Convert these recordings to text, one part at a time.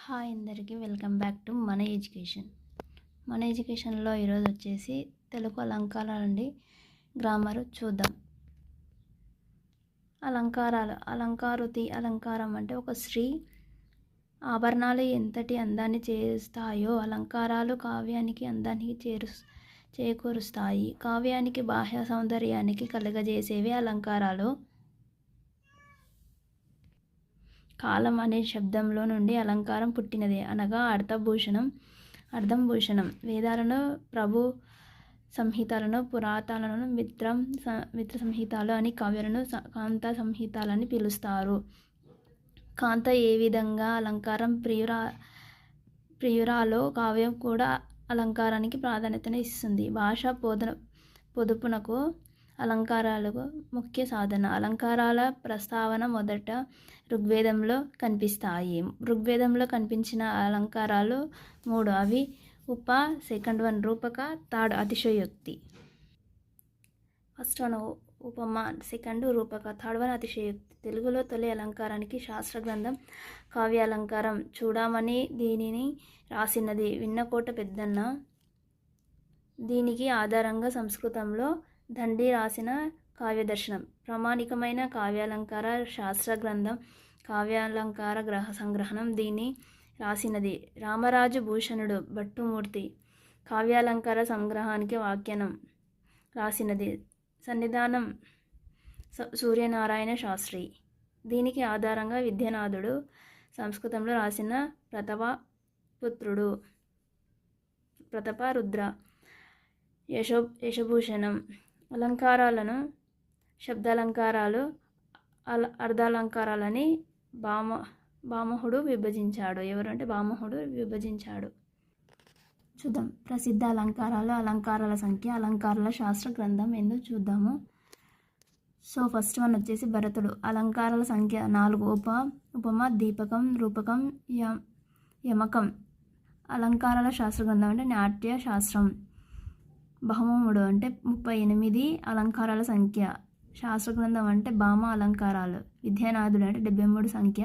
Hi అందరికీ welcome back to మన education. మన ఎడ్యుకేషన్లో ఈరోజు వచ్చేసి తెలుగు అలంకారాల నుండి గ్రామర్ చూద్దాం. అలంకారాలు. అలంకారం అంటే ఒక స్త్రీ ఆభరణాలు ఎంతటి అందాన్ని చేస్తాయో అలంకారాలు కావ్యానికి అందాన్ని చేకూరుస్తాయి. కావ్యానికి బాహ్య సౌందర్యానికి కలుగజేసేవి అలంకారాలు. కాలం అనే శబ్దంలో నుండి అలంకారం పుట్టినది, అనగా అర్థం భూషణం. వేదాలను, ప్రభు సంహితలను, పురాణాలను మిత్ర సంహితలు అని, కావ్యాలను కాంత సంహితలని పిలుస్తారు. కాంత ఏ విధంగా అలంకారం ప్రియురాలో కావ్యం కూడా అలంకారానికి ప్రాధాన్యతను ఇస్తుంది. భాష పొదుపునకు అలంకారాలకు ముఖ్య సాధన. అలంకారాల ప్రస్తావన మొదట ఋగ్వేదంలో కనిపిస్తాయి. ఋగ్వేదంలో కనిపించిన అలంకారాలు 3. అవి ఉప, సెకండ్ వన్ రూపక, థర్డ్ అతిశయోక్తి. ఫస్ట్ వన్ ఉపమ, సెకండ్ రూపక, థర్డ్ వన్ అతిశయోక్తి. తెలుగులో తొలి అలంకారానికి శాస్త్ర గ్రంథం కావ్యాలంకారం చూడమని దీనిని రాసినది విన్నకోట పెద్దన్న. దీనికి ఆధారంగా సంస్కృతంలో దండి రాసిన కావ్యదర్శనం ప్రామాణికమైన కావ్యాలంకార శాస్త్ర గ్రంథం. కావ్యాలంకార గ్రహ సంగ్రహణం దీన్ని రాసినది రామరాజు భూషణుడు భట్టుమూర్తి. కావ్యాలంకార సంగ్రహానికి వ్యాఖ్యానం రాసినది సన్నిధానం సూర్యనారాయణ శాస్త్రి. దీనికి ఆధారంగా విద్యానాథుడు సంస్కృతంలో రాసిన ప్రతాపరుద్ర యశభూషణం. అలంకారాలను శబ్దాలంకారాలు, అర్ధాలంకారాలని భామహుడు విభజించాడు. ఎవరంటే భామహుడు విభజించాడు. చూద్దాం. ప్రసిద్ధ అలంకారాలు, అలంకారాల సంఖ్య, అలంకారాల శాస్త్ర గ్రంథం ఏందో చూద్దాము. సో ఫస్ట్ వన్ వచ్చేసి భరతుడు. అలంకారాల సంఖ్య 4. ఉపమ, దీపకం, రూపకం, యమకం. అలంకారాల శాస్త్ర గ్రంథం అంటే నాట్య శాస్త్రం. భామముడు అంటే 38 అలంకారాల సంఖ్య. శాస్త్ర గ్రంథం అంటే భామ అలంకారాలు. విద్యానాథుడు అంటే 73 సంఖ్య.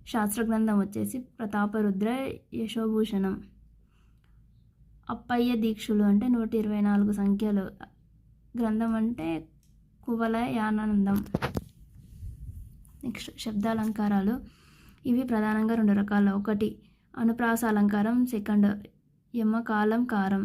శాస్త్ర గ్రంథం వచ్చేసి ప్రతాపరుద్ర యశోభూషణం. అప్పయ్య దీక్షులు అంటే 124 సంఖ్యలు. గ్రంథం అంటే కువలయానందం. నెక్స్ట్ శబ్దాలంకారాలు. ఇవి ప్రధానంగా 2 రకాలు. 1 అనుప్రాస అలంకారం, సెకండ్ యమకాలంకారం.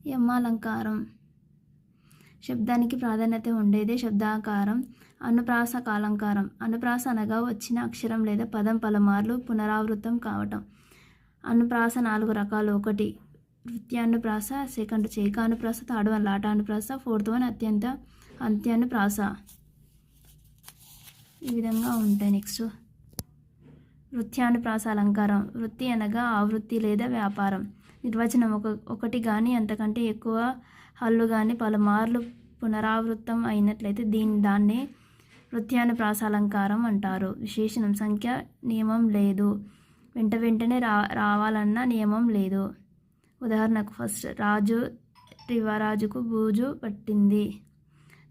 యమాలంకారం శబ్దానికి ప్రాధాన్యత ఉండేదే శబ్దాకారం. అనుప్రాస కాలంకారం. అనుప్రాస అనగా వచ్చిన అక్షరం లేదా పదం పలుమార్లు పునరావృతం కావటం. అనుప్రాస 4 రకాలు. 1 వృత్యానుప్రాస, సెకండ్ చేకానుప్రాస, థర్డ్ వన్ లాటానుప్రాస, ఫోర్త్ వన్ అంత్యానుప్రాస. ఈ విధంగా ఉంటాయి. నెక్స్ట్ వృత్యానుప్రాస అలంకారం. వృత్తి అనగా ఆవృత్తి లేదా వ్యాపారం. నిర్వచనం: ఒకటి కానీ అంతకంటే ఎక్కువ హల్లు కానీ పలుమార్లు పునరావృతం అయినట్లయితే దాన్నే వృత్యానుప్రాస అలంకారం అంటారు. విశేషణం: సంఖ్య నియమం లేదు. వెంటనే రావాలన్న నియమం లేదు. ఉదాహరణకు ఫస్ట్ రాజు రివరాజుకు బూజు పట్టింది.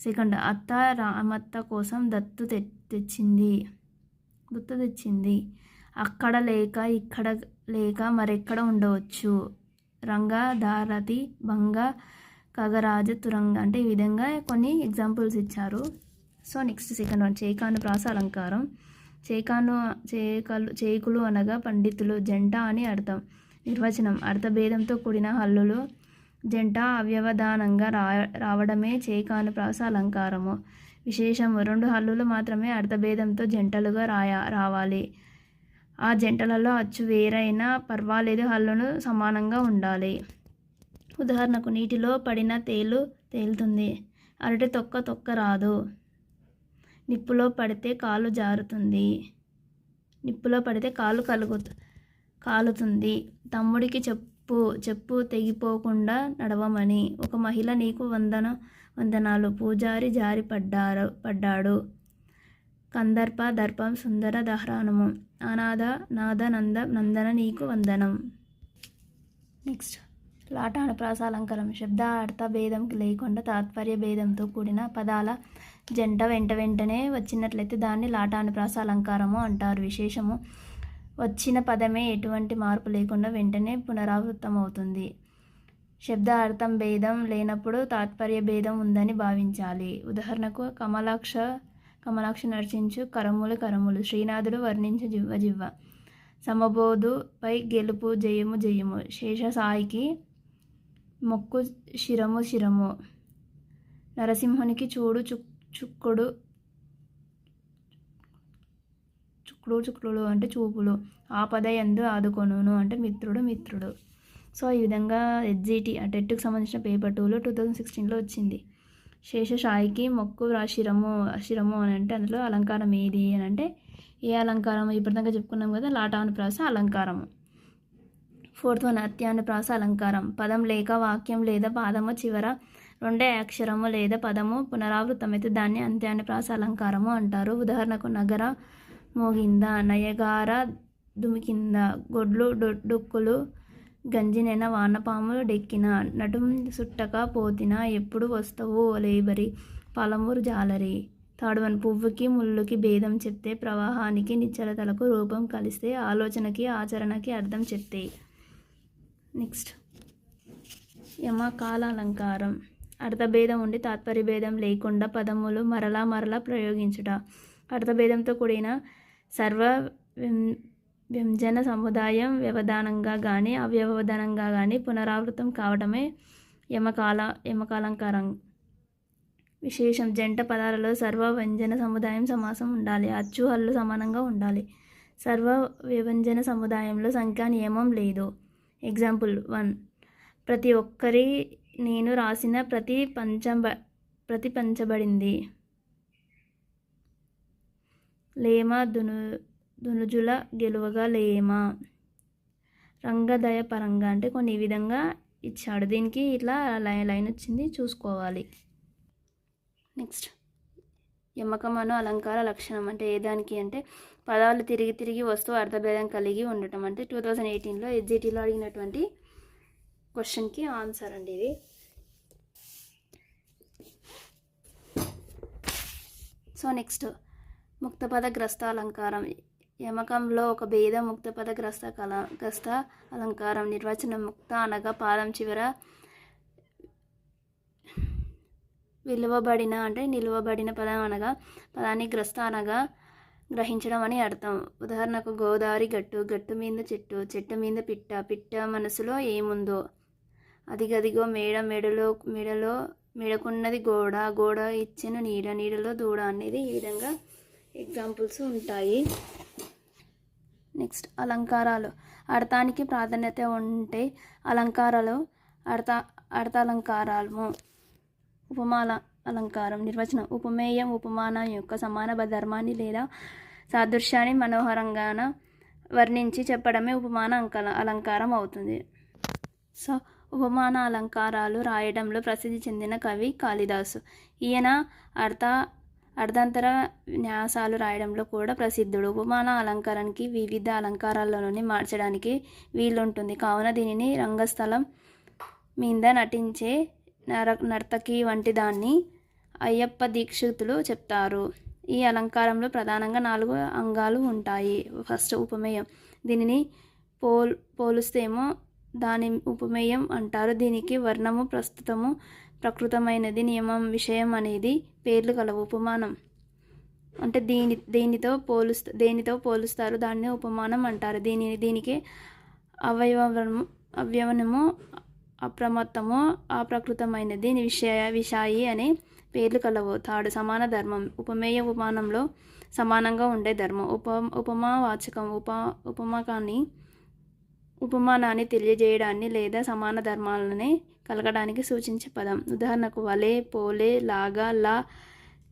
సెకండ్ అత్త రామత్త కోసం దత్తు తెచ్చింది. అక్కడ లేక ఇక్కడ లేక మరెక్కడ ఉండవచ్చు. రంగ, దారతి, భంగ, ఖగరాజ, తురంగ. అంటే ఈ విధంగా కొన్ని ఎగ్జాంపుల్స్ ఇచ్చారు. సో నెక్స్ట్ సెకండ్ వన్ చేకానుప్రాస అలంకారం. చేకులు అనగా పండితులు, జంట అని అర్థం. నిర్వచనం: అర్థభేదంతో కూడిన హల్లులు జంట అవ్యవధానంగా రావడమే చేకానుప్రాస అలంకారము. విశేషము: 2 హల్లులు మాత్రమే అర్థభేదంతో జంటలుగా రావాలి. ఆ జంటలలో అచ్చు వేరైనా పర్వాలేదు, హల్లును సమానంగా ఉండాలి. ఉదాహరణకు నీటిలో పడిన తేలుతుంది. అరటి తొక్క రాదు. నిప్పులో పడితే కాలు జారుతుంది. నిప్పులో పడితే కాలుతుంది. తమ్ముడికి చెప్పు తెగిపోకుండా నడవమని. ఒక మహిళ నీకు వందనాలు. పూజారి జారి పడ్డాడు. కందర్ప దర్పం సుందర దహ్రానము. అనాథ నాద నందన నీకు వందనం. నెక్స్ట్ లాటానుప్రాస అలంకారం. శబ్ద అర్థ భేదం లేకుండా తాత్పర్య భేదంతో కూడిన పదాల జంట వెంటనే వచ్చినట్లయితే దాన్ని లాటానుప్రాస అలంకారము అంటారు. విశేషము: వచ్చిన పదమే ఎటువంటి మార్పు లేకుండా వెంటనే పునరావృతమవుతుంది. శబ్ద అర్థం భేదం లేనప్పుడు తాత్పర్య భేదం ఉందని భావించాలి. ఉదాహరణకు కమలాక్ష నర్చించు కరములు కరములు, శ్రీనాథుడు వర్ణించు జివ్వ జివ్వ, సమబోధు పై గెలుపు జయము జయము, శేషసాయికి మొక్కు శిరము శిరము, నరసింహునికి చూడు చుక్కుడు చుక్కుడు అంటే చూపులు, ఆపద యందు ఆదుకొనును అంటే మిత్రుడు మిత్రుడు. సో ఈ విధంగా ఎస్జిటి టెట్కి సంబంధించిన పేపర్ 2లో 2016లో వచ్చింది. శేషసాయికి మొక్కు శిరము అని అంటే అందులో అలంకారం ఏది అని అంటే ఏ అలంకారం? ఇప్పటిదాకా చెప్పుకున్నాం కదా, లాటానుప్రాస అలంకారము. 4th వన్ అత్యానుప్రాస అలంకారం. పదం లేక వాక్యం లేదా పాదము చివర రెండే అక్షరము లేదా పదము పునరావృతమైతే దాన్ని అంత్యానుప్రాస అలంకారము అంటారు. ఉదాహరణకు నగర మోగింద, నయగార దుమికింద, గొడ్లు డొక్కులు గంజినెన, వానపాములు డెక్కిన, నటుం సుట్టక పోతిన, ఎప్పుడు వస్తవు లేబరి, పాలమూరు జాలరి. 3rd వన్ పువ్వుకి ముళ్ళుకి భేదం చెప్తే, ప్రవాహానికి నిశ్చలతలకు రూపం కలిస్తే, ఆలోచనకి ఆచరణకి అర్థం చెప్తే. నెక్స్ట్ యమకాల అలంకారం. అర్థభేదం ఉండి తాత్పర్యభేదం లేకుండా పదములు మరలా ప్రయోగించుట. అర్థభేదంతో కూడిన సర్వ వ్యంజన సముదాయం వ్యవధానంగా కానీ అవ్యవధానంగా కానీ పునరావృతం కావడమే యమకాలంకారం. విశేషం: జంట పదాలలో సర్వ వ్యంజన సముదాయం సమాసం ఉండాలి. అచ్చు హల్లు సమానంగా ఉండాలి. సర్వ వ్యవజన సముదాయంలో సంఖ్యా నియమం లేదు. ఎగ్జాంపుల్ 1. ప్రతి ఒక్కరి నేను రాసిన ప్రతి పంచబడింది. లేమ దునుజుల గెలువగా లేమ. రంగదయ పరంగా అంటే కొన్ని ఈ విధంగా ఇచ్చాడు. దీనికి ఇట్లా లైన్ వచ్చింది, చూసుకోవాలి. నెక్స్ట్ యమకమను అలంకార లక్షణం అంటే ఏదానికి అంటే పదాలు తిరిగి వస్తూ అర్థభేదం కలిగి ఉండటం. అంటే 2018లో ఎస్జిటిలో అడిగినటువంటి క్వశ్చన్కి ఆన్సర్ అండి ఇది. సో నెక్స్ట్ ముక్తపద గ్రస్త అలంకారం. యమకంలో ఒక భేదం ముక్తపద గ్రస్త అలంకారం. నిర్వచనం: ముక్త అనగా పాదం చివర నిలువబడిన పదం అనగా పదాన్ని గ్రస్త అనగా గ్రహించడం అని అర్థం. ఉదాహరణకు గోదావరి గట్టు మీద చెట్టు మీద పిట్ట మనసులో ఏముందో, అదిగదిగో మేడకున్నది గోడ ఇచ్చెను నీడలో దూడ అనేది ఈ విధంగా ఎగ్జాంపుల్స్ ఉంటాయి. నెక్స్ట్ అలంకారాలు. అర్థానికి ప్రాధాన్యత ఉంటే అలంకారాలు అర్థాలంకారాలు. ఉపమాల అలంకారం. నిర్వచనం: ఉపమేయం ఉపమానం యొక్క సమాన ధర్మాన్ని లేదా సాదృశ్యాన్ని మనోహరంగాన వర్ణించి చెప్పడమే ఉపమాన అలంకారం అవుతుంది. సో ఉపమాన అలంకారాలు రాయడంలో ప్రసిద్ధి చెందిన కవి కాళిదాసు. ఈయన అర్ధాంతర న్యాసాలు రాయడంలో కూడా ప్రసిద్ధుడు. ఉపమాన అలంకారానికి వివిధ అలంకారాలలోని మార్చడానికి వీలుంటుంది. కావున దీనిని రంగస్థలం మీద నటించే నర్తకి వంటి దాన్ని అయ్యప్ప దీక్షితులు చెప్తారు. ఈ అలంకారంలో ప్రధానంగా 4 అంగాలు ఉంటాయి. ఫస్ట్ ఉపమేయం. దీనిని పోలుస్తేమో దాని ఉపమేయం అంటారు. దీనికి వర్ణము, ప్రస్తుతము, ప్రకృతమైనది, నియమం, విషయం అనేది పేర్లు కలవు. ఉపమానం అంటే దేనితో పోలుస్తారు దాన్ని ఉపమానం అంటారు. దీనికి అవయవనము, అప్రమత్తము, అప్రకృతమైనది, విషాయి అనే పేర్లు కలవు. 3 సమాన ధర్మం. ఉపమేయ ఉపమానంలో సమానంగా ఉండే ధర్మం. ఉపమావాచకం ఉపమానాన్ని తెలియజేయడాన్ని లేదా సమాన ధర్మాలని కలగడానికి సూచించే పదం. ఉదాహరణకు వలె, పోలే, లాగా, లా,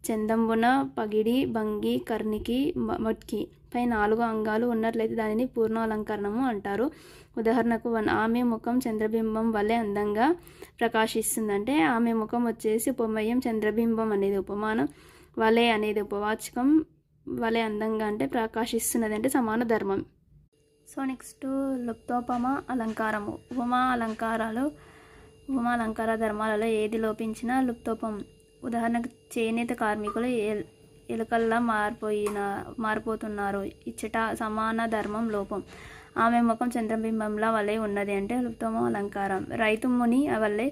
చందంబున, పగిడి, భంగి, కర్ణికి, మట్కి పై 4 అంగాలు ఉన్నట్లయితే దానిని పూర్ణ అలంకరణము అంటారు. ఉదాహరణకు ఆమె ముఖం చంద్రబింబం వలె అందంగా ప్రకాశిస్తుందంటే ఆమె ముఖం వచ్చేసి ఉపమేయం, చంద్రబింబం అనేది ఉపమానం, వలె అనేది ఉపవాచకం, వలె అందంగా అంటే ప్రకాశిస్తున్నది అంటే సమాన ధర్మం. So next లుప్తోపమ అలంకారము. ఉపమా అలంకార ధర్మాలలో ఏది లోపించినా లుప్తోపం. ఉదాహరణకు చేనేత కార్మికులు ఎలుకల్లా మారిపోతున్నారు. ఇచ్చట సమాన ధర్మం లోపం. ఆమె ముఖం చంద్రబింబంలా వలె ఉన్నది అంటే ఉత్తమ అలంకారం. రైతు ముని వల్లే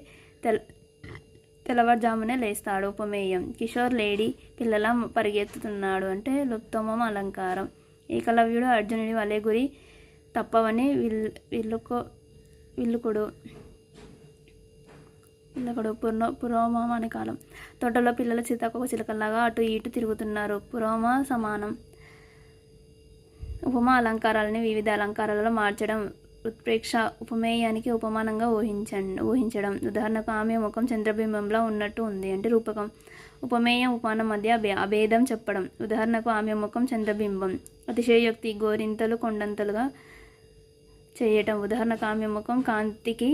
తెల్లవారుజామునే లేస్తాడు ఉపమేయం. కిషోర్ లేడీ పిల్లల పరిగెత్తుతున్నాడు అంటే ఉత్తమం అలంకారం. ఏకలవ్యుడు అర్జునుడి వలె గురి తప్పవని విల్లుకుడు పురోగమన కాలం. తోటలో పిల్లలు సీతాకోక చిలకల్లాగా అటు ఇటు తిరుగుతున్నారు. పురోగమ సమానం. ఉపమా అలంకారాలని వివిధ అలంకారాలలో మార్చడం. ఉత్ప్రేక్ష ఉపమేయానికి ఉపమానంగా ఊహించడం. ఉదాహరణకు ఆమె ముఖం చంద్రబింబంలా ఉన్నట్టు ఉంది అంటే రూపకం. ఉపమేయం ఉపమానం మధ్య అభేదం చెప్పడం. ఉదాహరణకు ఆమె ముఖం చంద్రబింబం. అతిశయోక్తి గోరింతలు కొండంతలుగా చేయటం. ఉదాహరణకు ఆమె ముఖం కాంతికి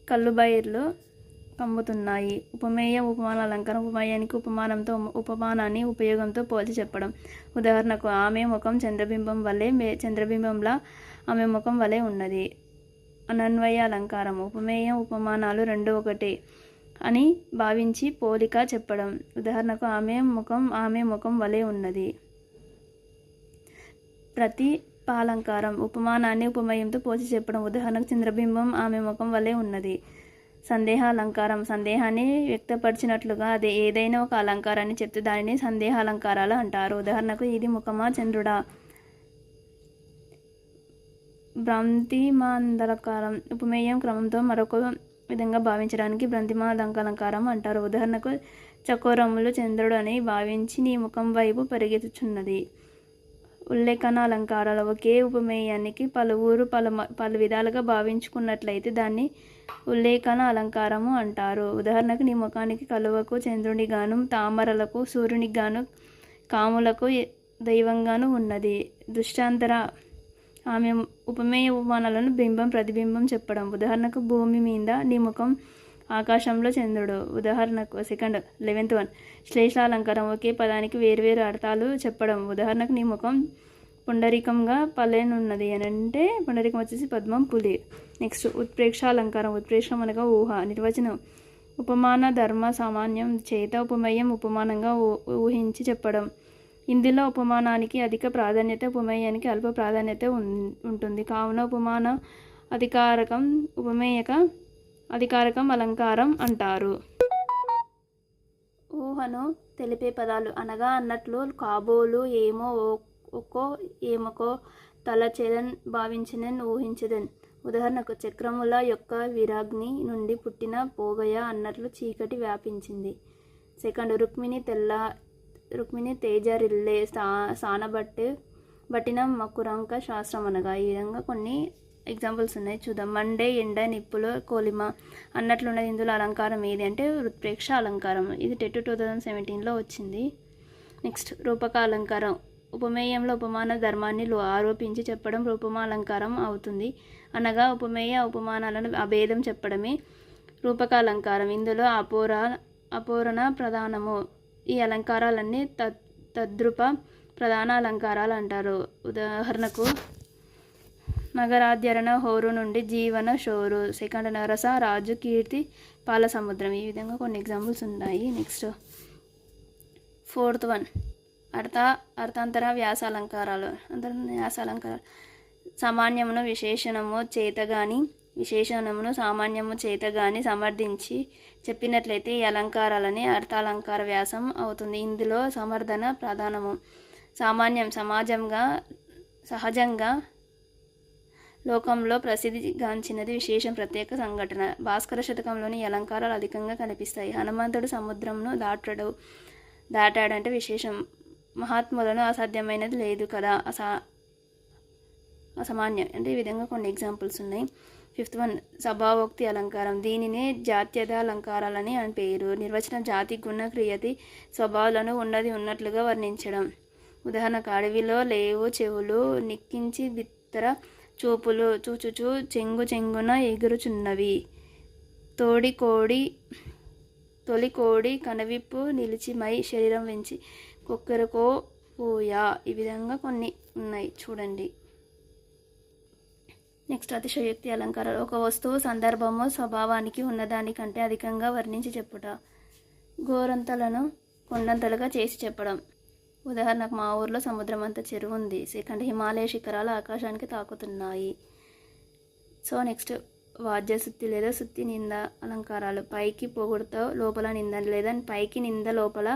కళ్ళుబైర్లు కమ్ముతున్నాయి. ఉపమేయం ఉపమాన అలంకారం. ఉపమేయానికి ఉపమానంతో ఉపమానాన్ని ఉపయోగంతో పోల్చి చెప్పడం. ఉదాహరణకు ఆమె ముఖం చంద్రబింబం వలె చంద్రబింబంలా ఆమె ముఖం వలె ఉన్నది. అనన్వయ అలంకారం. ఉపమేయం ఉపమానాలు రెండు ఒకటే అని భావించి పోలిక చెప్పడం. ఉదాహరణకు ఆమె ముఖం వలె ఉన్నది. ప్రతిపాలంకారం. ఉపమానాన్ని ఉపమేయంతో పోల్చి చెప్పడం. ఉదాహరణకు చంద్రబింబం ఆమె ముఖం వలె ఉన్నది. సందేహ అలంకారం. సందేహాన్ని వ్యక్తపరిచినట్లుగా అదే ఏదైనా ఒక అలంకారాన్ని చెప్తే దానిని సందేహ అలంకారాలు అంటారు. ఉదాహరణకు ఇది ముఖమా చంద్రుడా. భ్రాంతిమాందలకారం. ఉపమేయం క్రమంతో మరొక విధంగా భావించడానికి భ్రాంతిమాందలకారం అంటారు. ఉదాహరణకు చకోరములు చంద్రుడు అని భావించి నీ ముఖం వైపు పరిగెత్తుచున్నది. ఉల్లేఖన అలంకారాలు. ఒకే ఉపమేయానికి పలు విధాలుగా భావించుకున్నట్లయితే దాన్ని ఉల్లేఖన అలంకారము అంటారు. ఉదాహరణకు నీ ముఖానికి కలువకు చంద్రునిగాను, తామరలకు సూర్యునిగాను, కాములకు దైవంగాను ఉన్నది. దృష్టాంతర. ఆమె ఉపమేయ ఉపమానాలను బింబం ప్రతిబింబం చెప్పడం. ఉదాహరణకు భూమి మీద నీ ముఖం, ఆకాశంలో చంద్రుడు. ఉదాహరణకు 11th one. శ్లేషాలంకారం. ఒకే పదానికి వేరువేరు అర్థాలు చెప్పడం. ఉదాహరణకు నీ ముఖం పుండరీకంగా పల్లెనున్నది అని అంటే పుండరీకం వచ్చేసి పద్మం పులి. నెక్స్ట్ ఉత్ప్రేక్షాలంకారం. ఉత్ప్రేక్షం అనగా ఊహ. నిర్వచనం. ఉపమాన ధర్మ సామాన్యం చేత ఉపమేయం ఉపమానంగా ఊహించి చెప్పడం. ఇందులో ఉపమానానికి అధిక ప్రాధాన్యత, ఉపమేయానికి అల్ప ప్రాధాన్యత ఉంటుంది. కావున ఉపమాన అధికారకం, ఉపమేయక అధికారకం అలంకారం అంటారు. ఊహను తెలిపే పదాలు అనగా అన్నట్లు కాబోలు, ఏమో, ఒక్కో, ఏమకో, తలచెదన్, భావించినన్, ఊహించదన్. ఉదాహరణకు చక్రముల యొక్క విరాగ్ని నుండి పుట్టిన పోగయ అన్నట్లు చీకటి వ్యాపించింది. 2. రుక్మిణి తేజరిల్లే బట్టిన మకురంక శాస్త్రం అనగా. ఈ విధంగా కొన్ని ఎగ్జాంపుల్స్ ఉన్నాయి చూద్దాం. మండే ఎండ నిప్పులో కోలిమ అన్నట్లున్నది. ఇందులో అలంకారం ఏది అంటే ఉత్ప్రేక్ష అలంకారం. ఇది టెట్ 2017లో వచ్చింది. నెక్స్ట్ రూపక అలంకారం. ఉపమేయంలో ఉపమాన ధర్మాన్ని ఆరోపించి చెప్పడం రూపమ అలంకారం అవుతుంది. అనగా ఉపమేయ ఉపమానాలను అభేదం చెప్పడమే రూపక అలంకారం. ఇందులో అపూరణ ప్రధానము. ఈ అలంకారాలన్నీ తద్రూప ప్రధాన అలంకారాలు అంటారు. ఉదాహరణకు నగరాధ్యరణ హోరు నుండి జీవన షోరు. 2. నరస రాజు కీర్తి పాల సముద్రం. ఈ విధంగా కొన్ని ఎగ్జాంపుల్స్ ఉన్నాయి. Next 4th one. అర్థాంతర వ్యాసాలంకారాలు. సామాన్యమును విశేషణము చేతగాని విశేషణమును సామాన్యము చేతగాని సమర్థించి చెప్పినట్లయితే ఈ అలంకారాలని అర్థాలంకార వ్యాసం అవుతుంది. ఇందులో సమర్థన ప్రధానము. సామాన్యం సహజంగా లోకంలో ప్రసిద్ధిగాంచినది. విశేషం ప్రత్యేక సంఘటన. భాస్కర శతకంలోని ఈ అలంకారాలు అధికంగా కనిపిస్తాయి. హనుమంతుడు సముద్రంను దాటాడంటే విశేషం. మహాత్ములను అసాధ్యమైనది లేదు కదా, అసామాన్యం అంటే ఈ విధంగా కొన్ని ఎగ్జాంపుల్స్ ఉన్నాయి. 5th one. స్వభావోక్తి అలంకారం. దీనినే జాత్యద అలంకారాలని అని పేరు. నిర్వచనం. జాతి గుణ క్రియతి స్వభావాలను ఉన్నట్లుగా వర్ణించడం. ఉదాహరణకు అడవిలో లేవు చెవులు, నిక్కించి బిత్తర చూపులు, చూచుచూ చెంగున ఎగురుచున్నవి. తొలి కోడి కనవిప్పు నిలిచి మై శరీరం వెంచి కొక్కరకో పూయా. ఈ విధంగా కొన్ని ఉన్నాయి చూడండి. నెక్స్ట్ అతిశయోక్తి అలంకారాలు. ఒక వస్తువు సందర్భము స్వభావానికి ఉన్నదానికంటే అధికంగా వర్ణించి చెప్పుట. గోరంతలను కొండంతలుగా చేసి చెప్పడం. ఉదాహరణకు మా ఊర్లో సముద్రం అంత చెరువు ఉంది. సెకండ్, హిమాలయ శిఖరాలు ఆకాశానికి తాకుతున్నాయి. సో నెక్స్ట్, వాద్య సుత్తి లేదా సుత్తి నింద అలంకారాలు. పైకి పొగుడుతో లోపల నింద లేదా పైకి నింద లోపల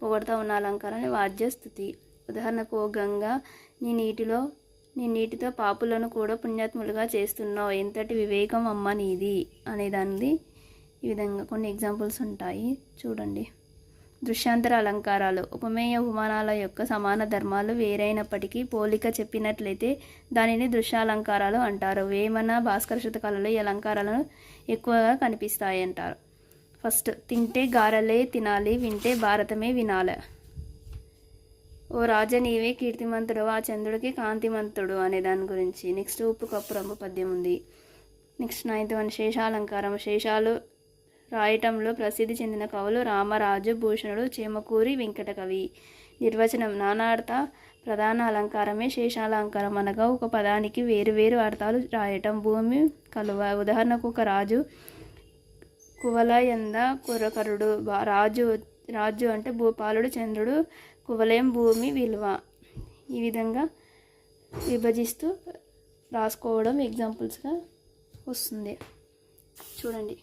పొగుడుతూ ఉన్న అలంకారాన్ని వాద్య స్థుతి. ఉదాహరణకు, ఓ గంగా, నీ నీటితో పాపులను కూడా పుణ్యాత్ములుగా చేస్తున్నావు, ఎంతటి వివేకం అమ్మ నీది అనేదానిది. ఈ విధంగా కొన్ని ఎగ్జాంపుల్స్ ఉంటాయి, చూడండి. దృశ్యాంతర అలంకారాలు. ఉపమేయ ఉపమానాల యొక్క సమాన ధర్మాలు వేరైనప్పటికీ పోలిక చెప్పినట్లయితే దానిని దృశ్యాలంకారాలు అంటారు. వేమన, భాస్కర శతకాలలో ఈ అలంకారాలను ఎక్కువగా కనిపిస్తాయి అంటారు. ఫస్ట్, తింటే గారెలే తినాలి, వింటే భారతమే వినాలి. ఓ రాజ, నీవే కీర్తిమంతుడు, ఆ చంద్రుడికి కాంతిమంతుడు అనే దాని గురించి. నెక్స్ట్, ఉప్పు కప్పు రంగు పద్యం ఉంది. Next 9th one, శేషాలంకారం. శేషాలు రాయటంలో ప్రసిద్ధి చెందిన కవులు రామరాజు, భూషణుడు, చేమకూరి వెంకటకవి. నిర్వచనం. నానార్థ ప్రధాన అలంకారమే శేషాలంకారం. అనగా ఒక పదానికి వేరువేరు అర్థాలు రాయటం. భూమి కలువ. ఉదాహరణకు, ఒక రాజు కువలయంద కురకరుడు. రాజు అంటే భూపాలుడు, చంద్రుడు, కువలయం భూమి విలువ. ఈ విధంగా విభజిస్తూ రాసుకోవడం ఎగ్జాంపుల్స్గా వస్తుంది, చూడండి.